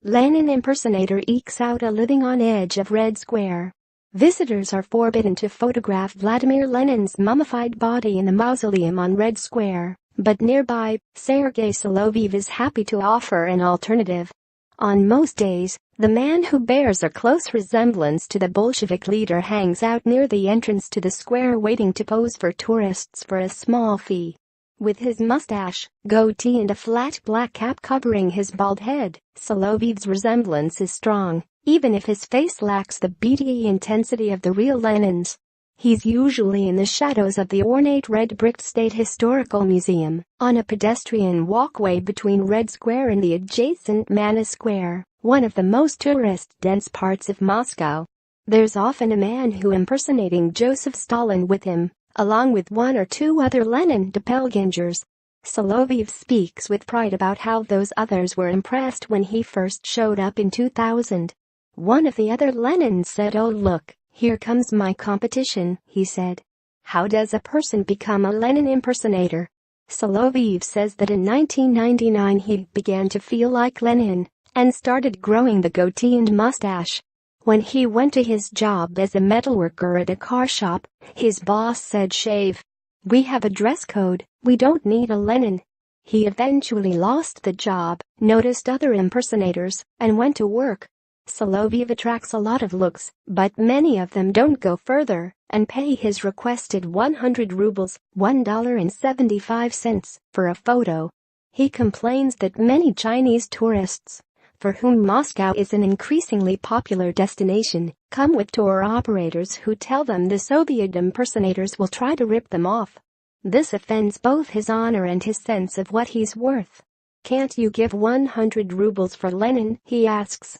Lenin impersonator ekes out a living on edge of Red Square. Visitors are forbidden to photograph Vladimir Lenin's mummified body in the mausoleum on Red Square, but nearby, Sergei Soloviev is happy to offer an alternative. On most days, the man who bears a close resemblance to the Bolshevik leader hangs out near the entrance to the square waiting to pose for tourists for a small fee. With his mustache, goatee and a flat black cap covering his bald head, Soloviev's resemblance is strong, even if his face lacks the beady intensity of the real Lenin's. He's usually in the shadows of the ornate red-bricked State Historical Museum, on a pedestrian walkway between Red Square and the adjacent Mana Square, one of the most tourist-dense parts of Moscow. There's often a man who impersonating Joseph Stalin with him, along with one or two other Lenin doppelgangers. Soloviev speaks with pride about how those others were impressed when he first showed up in 2000. One of the other Lenins said, "Oh look, here comes my competition," he said. How does a person become a Lenin impersonator? Soloviev says that in 1999 he began to feel like Lenin and started growing the goatee and mustache. When he went to his job as a metalworker at a car shop, his boss said, "Shave. We have a dress code, we don't need a Lenin." He eventually lost the job, noticed other impersonators, and went to work. Soloviev attracts a lot of looks, but many of them don't go further and pay his requested 100 rubles, $1.75, for a photo. He complains that many Chinese tourists, for whom Moscow is an increasingly popular destination, come with tour operators who tell them the Soviet impersonators will try to rip them off. This offends both his honor and his sense of what he's worth. "Can't you give 100 rubles for Lenin?" he asks.